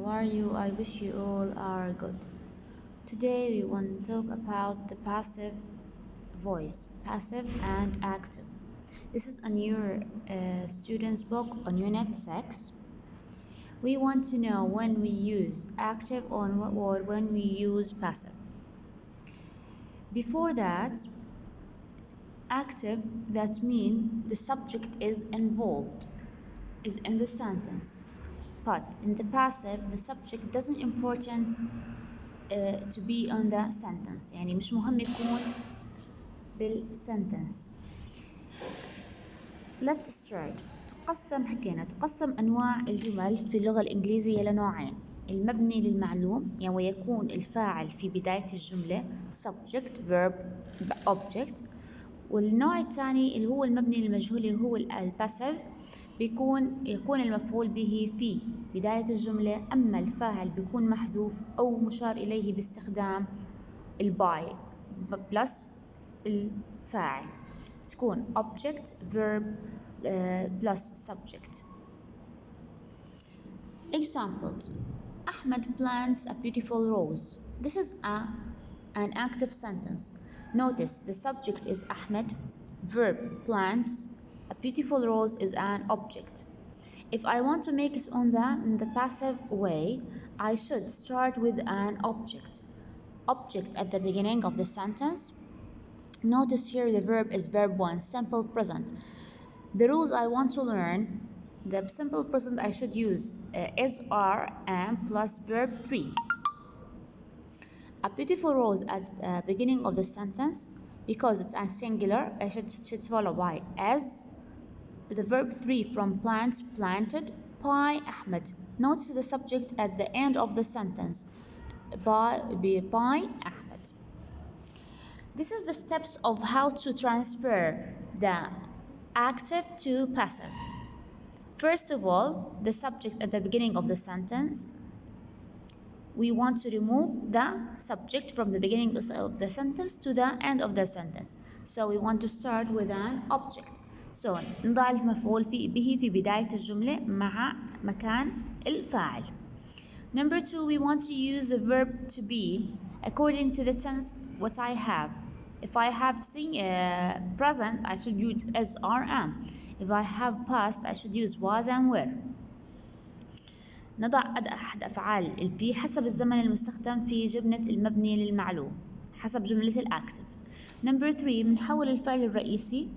how are you? I wish you all are good. Today we want to talk about the passive voice, passive and active. This is a new student's book on Unit 6. We want to know when we use active or when we use passive. Before that, active, that means the subject is involved, is in the sentence. But in the passive, the subject doesn't important to be on the sentence، يعني مش مهم يكون بالسنتنس. Let's start. تقسم أنواع الجمل في اللغة الإنجليزية لنوعين: المبني للمعلوم، يعني ويكون الفاعل في بداية الجملة subject verb object، والنوع الثاني اللي هو المبني للمجهول اللي هو الباسيف، يكون المفعول به في بداية الجملة، أما الفاعل بيكون محذوف أو مشار إليه باستخدام الباي بلس الفاعل، تكون object verb plus subject. Examples: Ahmed plants a beautiful rose. This is an active sentence. Notice the subject is Ahmed, verb plants, a beautiful rose is an object. If I want to make it in the passive way, I should start with an object. Object at the beginning of the sentence. Notice here the verb is verb 1, simple present. The rules I want to learn, the simple present I should use is, are, am plus verb 3. A beautiful rose at the beginning of the sentence, because it's a singular, I should follow by as. The verb 3 from plants, planted, by Ahmed. Notice the subject at the end of the sentence, by Ahmed. This is the steps of how to transfer the active to passive. First of all, the subject at the beginning of the sentence, we want to remove the subject from the beginning of the sentence to the end of the sentence. So we want to start with an object. So نضع المفعول به في بداية الجملة مع مكان الفاعل. Number 2, we want to use the verb to be according to the tense what I have. If I have present, I should use as, are, am. If I have past, I should use was and were. نضع أحد أفعال البي حسب الزمن المستخدم في جملة المبني للمعلوم حسب جملة الأكتف. Number 3, بنحول الفعل الرئيسي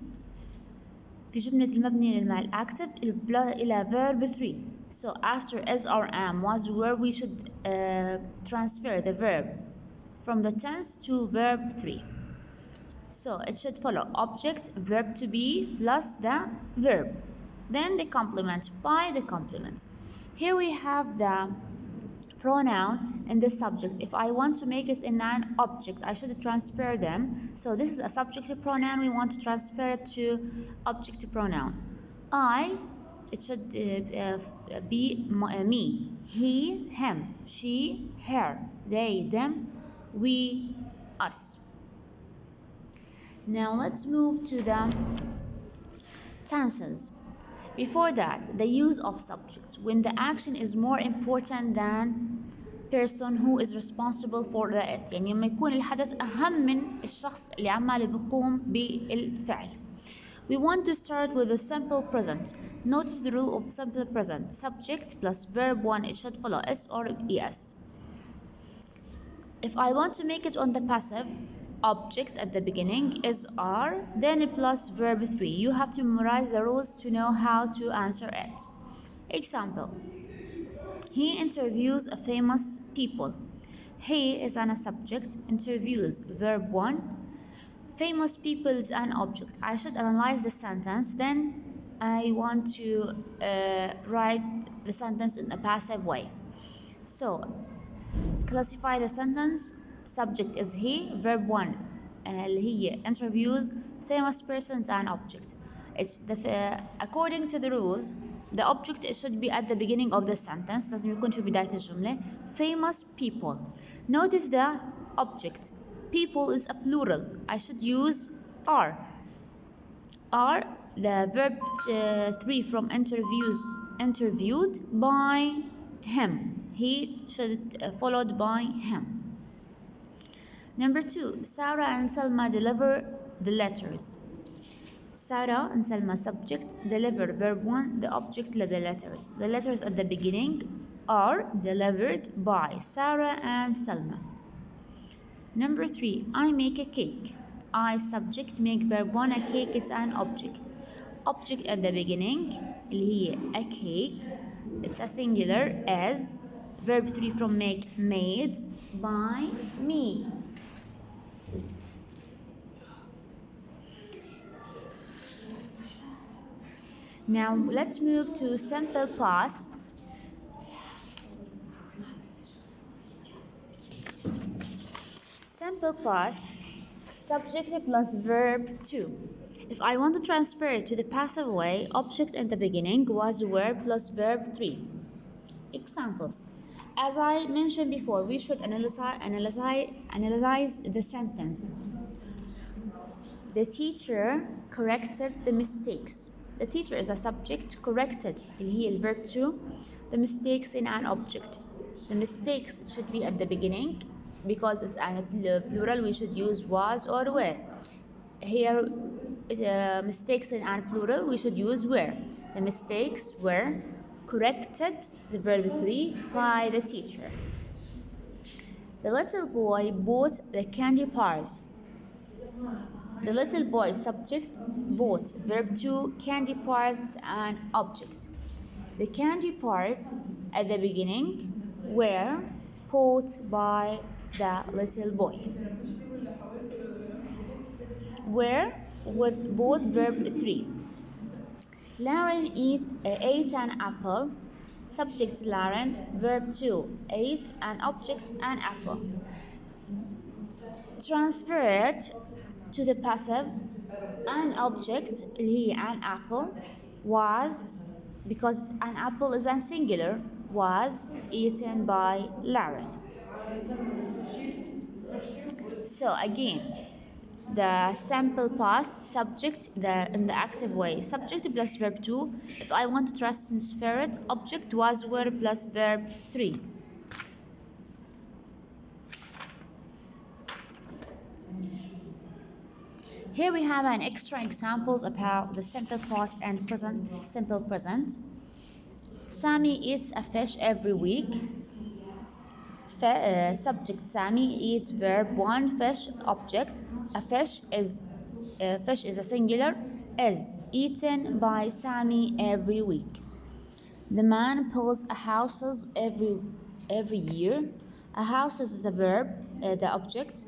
في جملة المبني للأكتف إلى verb 3. So after as, or, am, was, were, we should transfer the verb from the tense to verb 3. So it should follow object, verb to be, plus the verb. Then the complement, by the complement. Here we have the pronoun and the subject. If I want to make it in an object, I should transfer them. So this is a subjective pronoun. We want to transfer it to objective pronoun. I, it should be me, he, him, she, her, they, them, we, us. Now let's move to the tenses. Before that, the use of subjects when the action is more important than person who is responsible for it. يعني لما يكون الحدث أهم من الشخص اللي عمال بيقوم بالفعل. We want to start with the simple present. Notice the rule of simple present. Subject plus verb 1, it should follow s or es. If I want to make it on the passive, object at the beginning is, are, then plus verb 3. You have to memorize the rules to know how to answer it. Example: he interviews a famous people. He is a subject, interviews verb 1, famous people is an object. I should analyze the sentence, then I want to write the sentence in a passive way. So classify the sentence. Subject is he, verb 1 اللي هي interviews, famous person is an object. According to the rules, the object should be at the beginning of the sentence. لازم يكون في بداية الجملة. Famous people. Notice the object. People is a plural. I should use are. Are, the verb 3 from interviews, interviewed by him. he should followed by him. Number 2, Sarah and Salma deliver the letters. Sarah and Salma subject, deliver verb 1, the object the letters. The letters at the beginning are delivered by Sarah and Salma. Number 3, I make a cake. I subject, make verb 1, a cake it's an object. Object at the beginning اللي هي a cake, it's a singular, as. Verb 3 from make, made by me. Now let's move to simple past. Simple past, subject plus verb 2. If I want to transfer it to the passive way, object in the beginning was were plus verb 3. Examples. As I mentioned before, we should analyze the sentence. The teacher corrected the mistakes. The teacher is a subject, corrected اللي هي الverb 2, the mistakes in an object. The mistakes should be at the beginning. Because it's a plural, we should use was or were. Here, mistakes in a plural, we should use were. The mistakes were corrected, the verb 3, by the teacher. The little boy bought the candy bars. The little boy subject, bought, verb 2, candy bars an object. The candy bars at the beginning were bought by the little boy. Were with both verb 3. Lauren ate an apple. Subject Lauren, verb 2, ate, an object an apple. Transferred to the passive, an object اللي هي an apple was, because an apple is a singular, was eaten by Lauren. So again, the simple past, subject in the active way, subject plus verb 2. If I want to transfer it, object was were plus verb 3. Here we have an extra examples about the simple past and present, simple present. Sammy eats a fish every week. Subject Sammy eats, verb 1, fish, object. A fish is a singular, is eaten by Sammy every week. The man builds a houses every year. A houses is a verb, the object,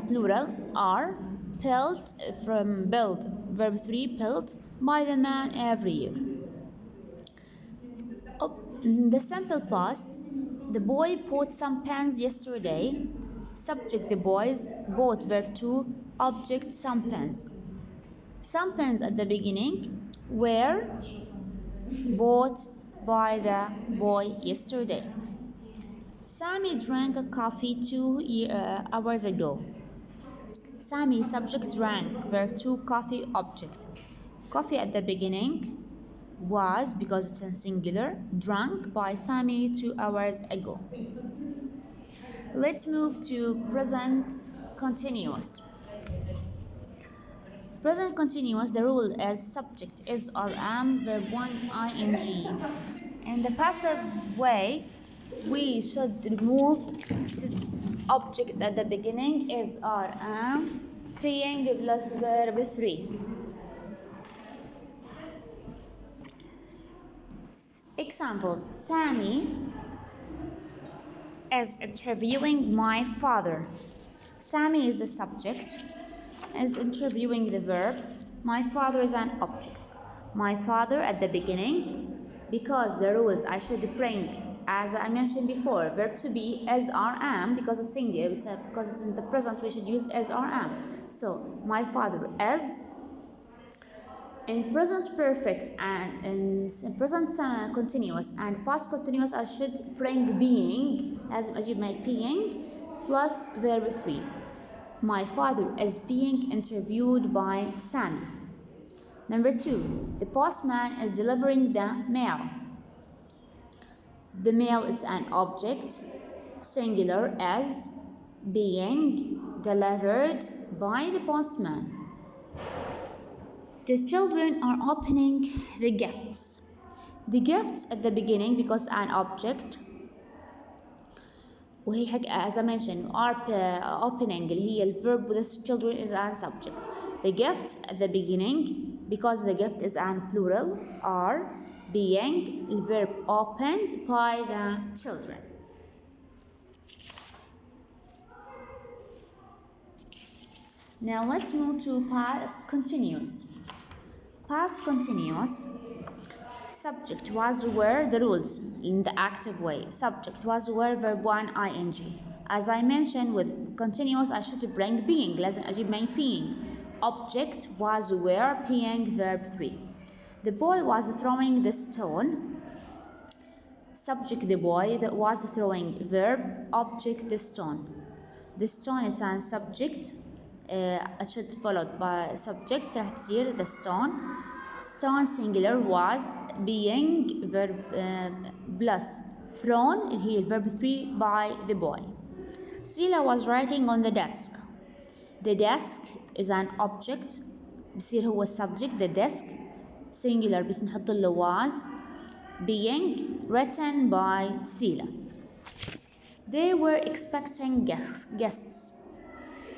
plural, are built from build, verb 3, built by the man every year. The simple past, the boy bought some pens yesterday. Subject the boys, bought, verb 2, object some pens. Some pens at the beginning were bought by the boy yesterday. Sammy drank a coffee 2 hours ago. Sammy subject drank, verb 2, coffee object. Coffee at the beginning was, because it's in singular, drunk by Sammy 2 hours ago. Let's move to present continuous. Present continuous, the rule is subject is or am, verb 1, ing. In the passive way, we should remove object at the beginning is or am, being plus verb 3. Examples. Sammy is interviewing my father. Sammy is the subject, is interviewing the verb. My father is an object. My father at the beginning, because the rules I should bring, as I mentioned before, verb to be as or am, because it's singular, because it's in the present, we should use as or am. So my father as. In present perfect and in present continuous and past continuous, I should bring being, as you make being, plus verb 3. My father is being interviewed by Sammy. Number 2, the postman is delivering the mail. The mail is an object, singular, as being delivered by the postman. The children are opening the gifts. The gifts at the beginning because an object وهي as I mentioned are opening اللي هي الverb with the children is an subject. The gift at the beginning because the gift is an plural are being the verb opened by the children. Now let's move to past continuous. Past continuous. Subject was were the rules in the active way. Subject was were verb 1 ing. As I mentioned with continuous I should bring being. لازم أجيب معي being. Object was were being verb 3. The boy was throwing the stone. Subject the boy that was throwing verb object the stone. The stone is an subject. It should followed by subject راح تصير the stone. Stone singular was being verb plus thrown اللي هي verb 3 by the boy. Sila was writing on the desk. The desk is an object بصير هو subject the desk singular بس نحط له was being written by Sila. They were expecting guests.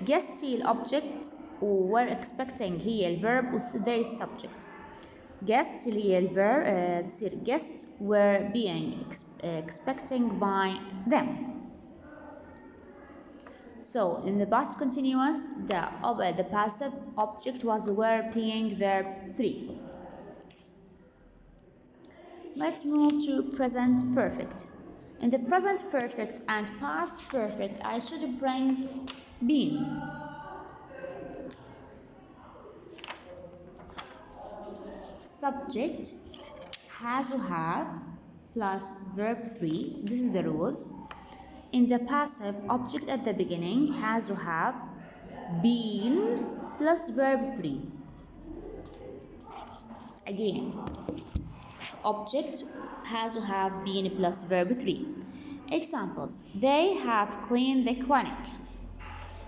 Guests هي الobject و were expecting هي الverb و they subject. Guests اللي هي الverb تصير guests were being expecting by them. So in the past continuous the passive object was were being verb 3. Let's move to present perfect. In the present perfect and past perfect I should bring been. Subject has to have plus verb 3. This is the rules. In the passive, object at the beginning has to have been plus verb 3. Again, object has to have been plus verb 3. Examples: they have cleaned the clinic.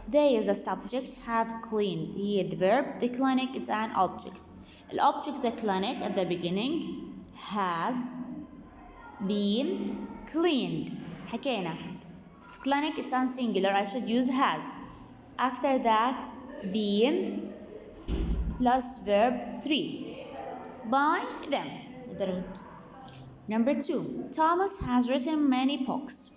They is the subject, have cleaned here the verb, the clinic is an object. The object the clinic at the beginning has been cleaned. حكينا clinic it's on singular I should use has. After that been plus verb 3 by them. Number 2, Thomas has written many books.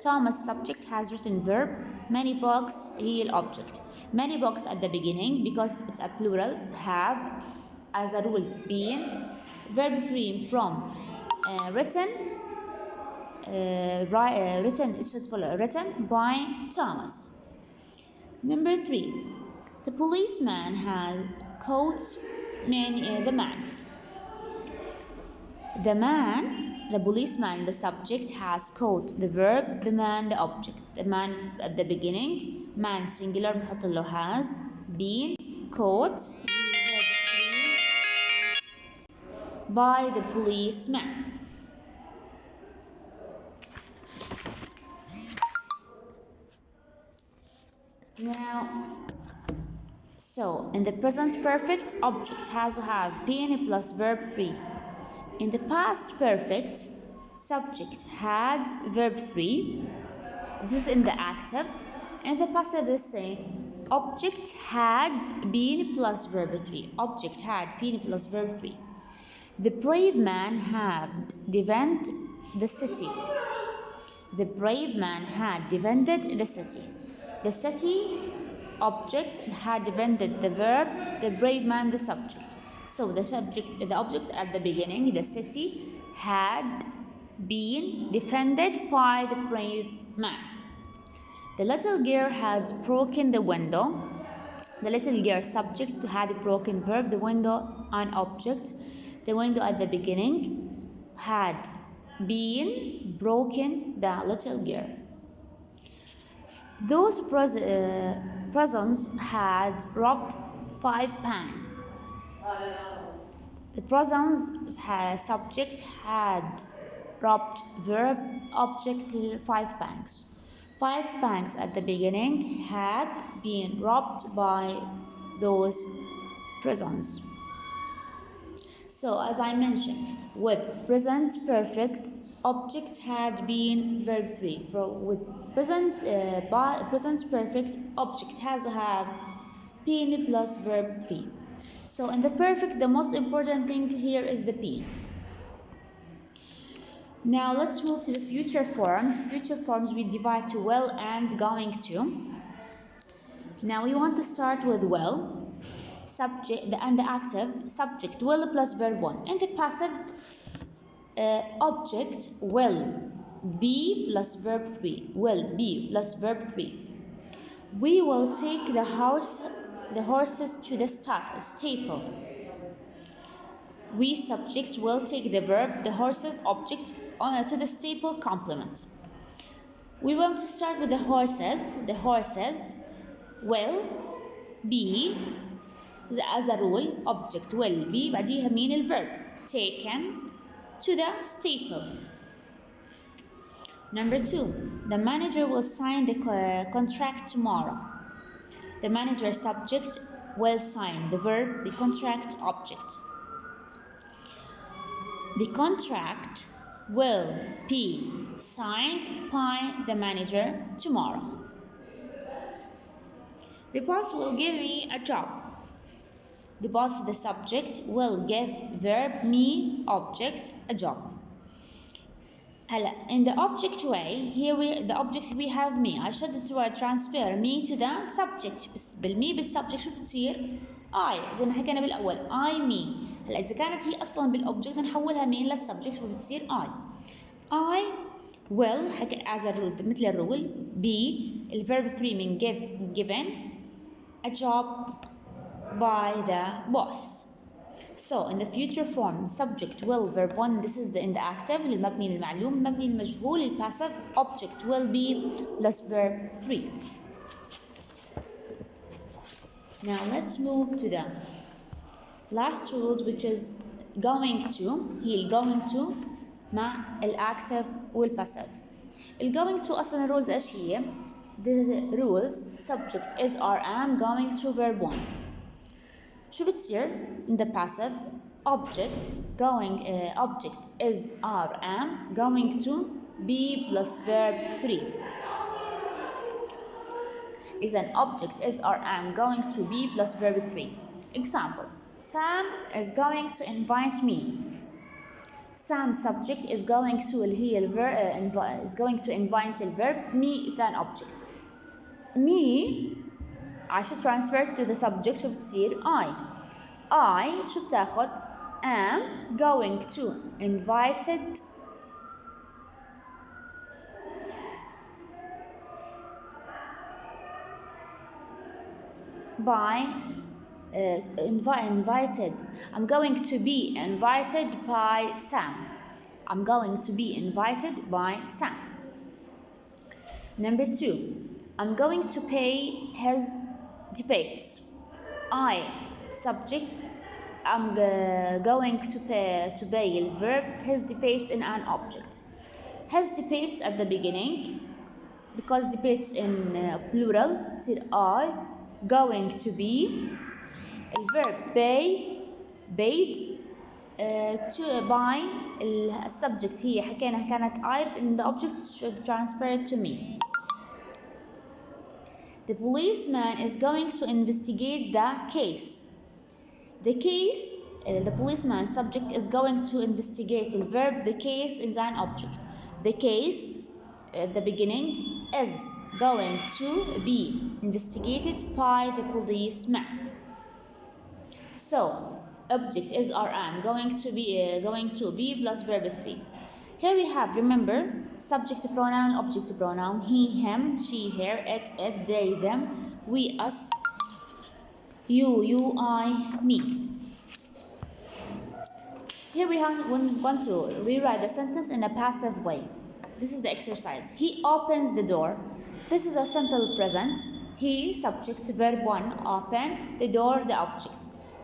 Thomas subject has written verb, many books هي object. Many books at the beginning because it's a plural have as a rule been verb 3 from written written it should follow written by Thomas. Number 3, the policeman has caught the man. The policeman, the subject, has caught the verb, the man, the object. The man at the beginning, man singular نحط له has been caught by the policeman. Now, so in the present perfect, object has to have been plus verb 3. In the past perfect, subject had verb 3. This is in the active. In the passive, the same. Object had been plus verb 3. Object had been plus verb 3. The brave man had defended the city. The brave man had defended the city. The city object had defended the verb, the brave man the subject. So the object at the beginning, the city, had been defended by the brave man. The little girl had broken the window. The little girl subject had broken verb, the window an object. The window at the beginning had been broken, the little girl. Those persons had robbed 5 pounds. The persons subject had robbed verb object 5 banks. 5 banks at the beginning had been robbed by those prisons. So as I mentioned, with present perfect, object had been verb 3. With present perfect, object has to have been plus verb 3. So in the perfect, the most important thing here is the P. Now let's move to the future forms. Future forms we divide to will and going to. Now we want to start with will. Subject and the active subject will plus verb 1. In the passive, object will be plus verb 3. Will be plus verb 3. We will take the horses to the stable. We subject will take the verb, the horses object to the stable complement. We want to start with the horses. The horses will be as a rule object will be بعديها مين الverb taken to the stable. Number 2, the manager will sign the contract tomorrow. The manager subject will sign the verb, the contract object. The contract will be signed by the manager tomorrow. The boss will give me a job. The boss, the subject, will give verb me object a job. In the object way, here the object we have me. I should transfer me to the subject. بس بالمي بالسبجect شو بتصير؟ I زي ما حكينا بالأول I me. هلا إذا كانت هي أصلا بالأوبجكت نحولها مين للسبجكت شو بتصير I will as a rule مثل الرول be الverb 3 من given a job by the boss. So in the future form subject will verb 1 this is in the active للمبني للمعلوم مبني المجهول الباسيve object will be plus verb 3. Now let's move to the last rules which is going to هي going to مع الactive والpassive. going to أصلا rules إيش هي؟ The rules subject is or am going to verb 1. شو بتصير in the passive object object is or am going to be plus verb 3. Is an object is or am going to be plus verb 3. Examples: Sam is going to invite me. Sam subject is going to is going to invite the verb me it's an object. Me I should transfer to the subject شو بتصير I شو بتاخد am going to invited by invited. I'm going to be invited by Sam. I'm going to be invited by Sam. Number 2, I'm going to pay his debates. I subject I'm going to pay the verb his debates in an object. His debates at the beginning because debates in plural تصير I going to be الverb paid to by السبجكت هي حكينا كانت I and the object should transfer to me. The policeman is going to investigate the case. The case the policeman subject is going to investigate the verb the case is an object. The case at the beginning is going to be investigated by the policeman. So object is or am going to be plus verb 3. Here we have, remember, subject pronoun, object pronoun, he, him, she, her, it, they, them, we, us, you, I, me. Here we want to rewrite the sentence in a passive way. This is the exercise. He opens the door. This is a simple present. He subject verb 1 open the door the object.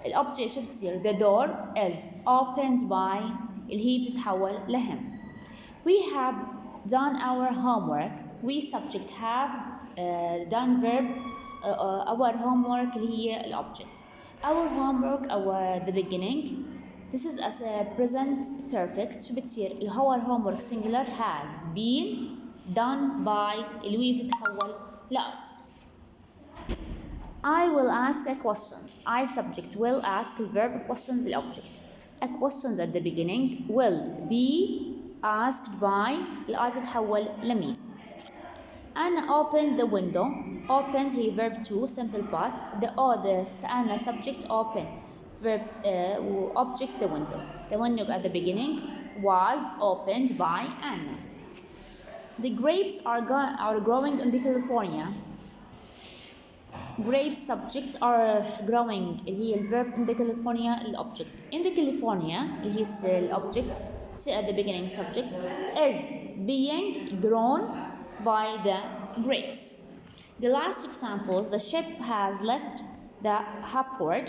الobject شو بتصير؟ The door is opened by الهي بتتحول لhim. We have done our homework. We subject have done verb. Our homework اللي هي الأوبجكت. Our homework the beginning. This is as a present perfect. شو بتصير؟ اللي هو homework singular has been done by اللي هي تتحول لأس. I will ask a question. I subject will ask verb questions the object. A questions at the beginning will be asked by I تتحول لمين. أنا open the window. Opened هي verb to simple past. أنا subject open verb object the window. The window at the beginning was opened by Anna. The grapes are growing in the California. Grapes subject are growing اللي هي الverb in the California الobject. In the California اللي هي الobject at the beginning subject is being grown by the grapes. The last examples, the ship has left the harbor.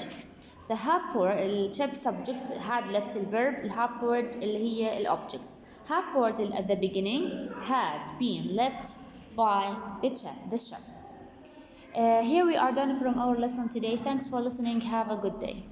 The harbor الship subject had left the verb harbor اللي هي الobject. Harbor at the beginning had been left by the ship. Here we are done from our lesson today. Thanks for listening. Have a good day.